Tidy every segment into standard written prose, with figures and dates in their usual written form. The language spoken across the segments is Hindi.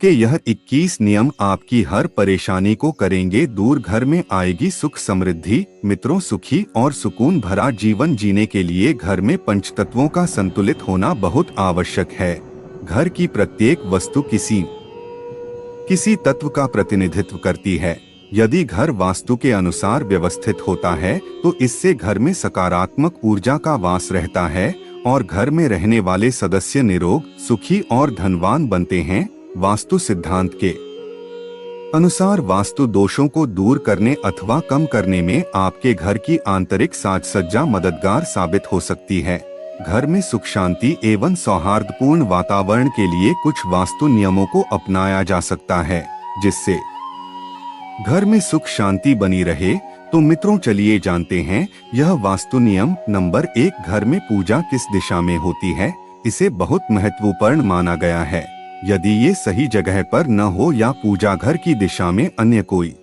कि यह 21 नियम आपकी हर परेशानी को करेंगे दूर। घर में आएगी सुख समृद्धि। मित्रों, सुखी और सुकून भरा जीवन जीने के लिए घर में पंचतत्वों का संतुलित होना बहुत आवश्यक है। घर की प्रत्येक वस्तु किसी तत्व का प्रतिनिधित्व करती है। यदि घर वास्तु के अनुसार व्यवस्थित होता है तो इससे घर में सकारात्मक ऊर्जा का वास रहता है और घर में रहने वाले सदस्य निरोग, सुखी और धनवान बनते हैं। वास्तु सिद्धांत के अनुसार वास्तु दोषों को दूर करने अथवा कम करने में आपके घर की आंतरिक साज सज्जा मददगार साबित हो सकती है। घर में सुख शांति एवं सौहार्दपूर्ण वातावरण के लिए कुछ वास्तु नियमों को अपनाया जा सकता है जिससे घर में सुख शांति बनी रहे। तो मित्रों, चलिए जानते हैं यह वास्तु नियम। नंबर 1, घर में पूजा किस दिशा में होती है। इसे बहुत महत्वपूर्ण माना गया है। यदि ये सही जगह पर न हो या पूजा घर की दिशा में अन्य कोई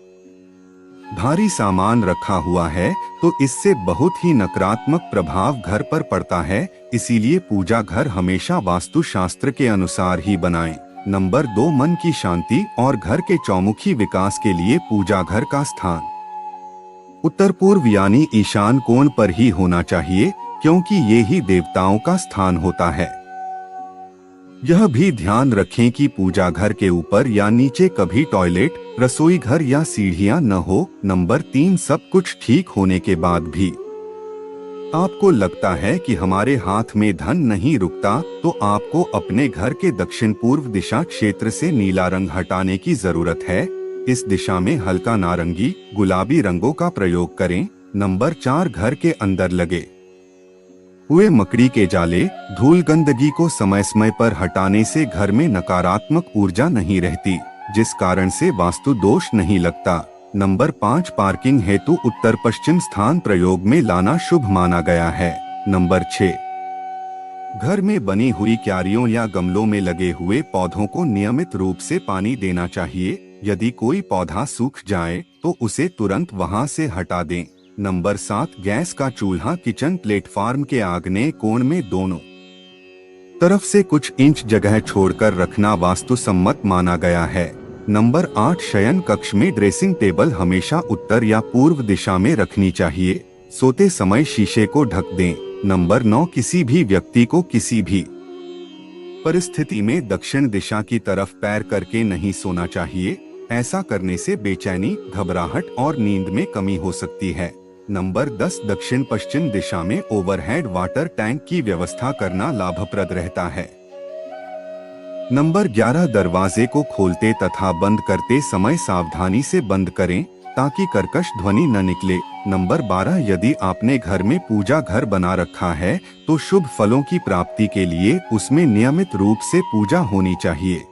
भारी सामान रखा हुआ है तो इससे बहुत ही नकारात्मक प्रभाव घर पर पड़ता है। इसीलिए पूजा घर हमेशा वास्तु शास्त्र के अनुसार ही बनाएं। नंबर 2, मन की शांति और घर के चौमुखी विकास के लिए पूजा घर का स्थान उत्तर पूर्व यानी ईशान कोण पर ही होना चाहिए, क्योंकि ये ही देवताओं का स्थान होता है। यह भी ध्यान रखें कि पूजा घर के ऊपर या नीचे कभी टॉयलेट, रसोई घर या सीढ़ियां न हो। नंबर 3, सब कुछ ठीक होने के बाद भी आपको लगता है कि हमारे हाथ में धन नहीं रुकता तो आपको अपने घर के दक्षिण पूर्व दिशा क्षेत्र से नीला रंग हटाने की जरूरत है। इस दिशा में हल्का नारंगी, गुलाबी रंगों का प्रयोग करें। नंबर 4, घर के अंदर लगे हुए मकड़ी के जाले, धूल, गंदगी को समय समय पर हटाने से घर में नकारात्मक ऊर्जा नहीं रहती, जिस कारण से वास्तु दोष नहीं लगता। नंबर 5, पार्किंग हेतु उत्तर पश्चिम स्थान प्रयोग में लाना शुभ माना गया है। नंबर 6, घर में बनी हुई क्यारियों या गमलों में लगे हुए पौधों को नियमित रूप से पानी देना चाहिए। यदि कोई पौधा सूख जाए तो उसे तुरंत वहां से हटा दें। नंबर 7, गैस का चूल्हा किचन प्लेटफॉर्म के आग्नेय कोण में दोनों तरफ से कुछ इंच जगह छोड़कर रखना वास्तु सम्मत माना गया है। नंबर 8, शयन कक्ष में ड्रेसिंग टेबल हमेशा उत्तर या पूर्व दिशा में रखनी चाहिए। सोते समय शीशे को ढक दें। नंबर 9, किसी भी व्यक्ति को किसी भी परिस्थिति में दक्षिण दिशा की तरफ पैर करके नहीं सोना चाहिए। ऐसा करने से बेचैनी, घबराहट और नींद में कमी हो सकती है। नंबर 10, दक्षिण पश्चिम दिशा में ओवरहेड वाटर टैंक की व्यवस्था करना लाभप्रद रहता है। नंबर 11, दरवाजे को खोलते तथा बंद करते समय सावधानी से बंद करें ताकि कर्कश ध्वनि न निकले। नंबर 12, यदि आपने घर में पूजा घर बना रखा है तो शुभ फलों की प्राप्ति के लिए उसमें नियमित रूप से पूजा होनी चाहिए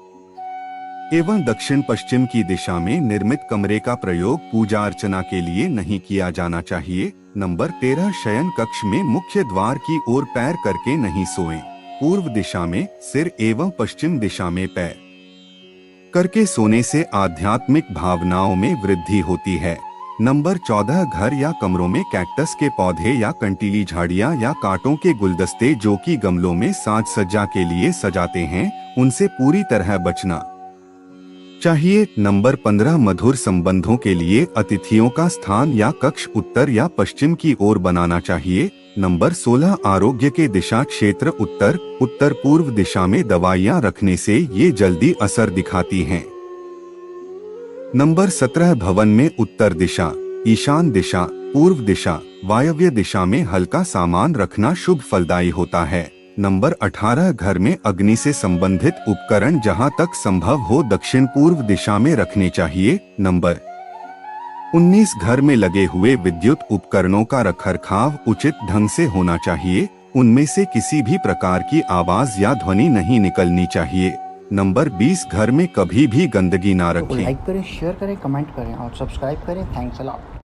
एवं दक्षिण पश्चिम की दिशा में निर्मित कमरे का प्रयोग पूजा अर्चना के लिए नहीं किया जाना चाहिए। नंबर 13, शयन कक्ष में मुख्य द्वार की ओर पैर करके नहीं सोएं। पूर्व दिशा में सिर एवं पश्चिम दिशा में पैर करके सोने से आध्यात्मिक भावनाओं में वृद्धि होती है। नंबर 14, घर या कमरों में कैक्टस के पौधे या कंटीली झाड़ियां या कांटों के गुलदस्ते जो कि गमलों में साज सज्जा के लिए सजाते हैं, उनसे पूरी तरह बचना चाहिए। नंबर 15, मधुर संबंधों के लिए अतिथियों का स्थान या कक्ष उत्तर या पश्चिम की ओर बनाना चाहिए। नंबर 16, आरोग्य के दिशा क्षेत्र उत्तर पूर्व दिशा में दवाइयां रखने से ये जल्दी असर दिखाती हैं। नंबर 17, भवन में उत्तर दिशा, ईशान दिशा, पूर्व दिशा, वायव्य दिशा में हल्का सामान रखना शुभ फलदायी होता है। नंबर 18, घर में अग्नि से संबंधित उपकरण जहां तक संभव हो दक्षिण पूर्व दिशा में रखने चाहिए। नंबर 19, घर में लगे हुए विद्युत उपकरणों का रखरखाव उचित ढंग से होना चाहिए। उनमें से किसी भी प्रकार की आवाज या ध्वनि नहीं निकलनी चाहिए। नंबर 20, घर में कभी भी गंदगी ना रखें। लाइक करें, शेयर करें, कमेंट करें और सब्सक्राइब करें। Thanks a lot.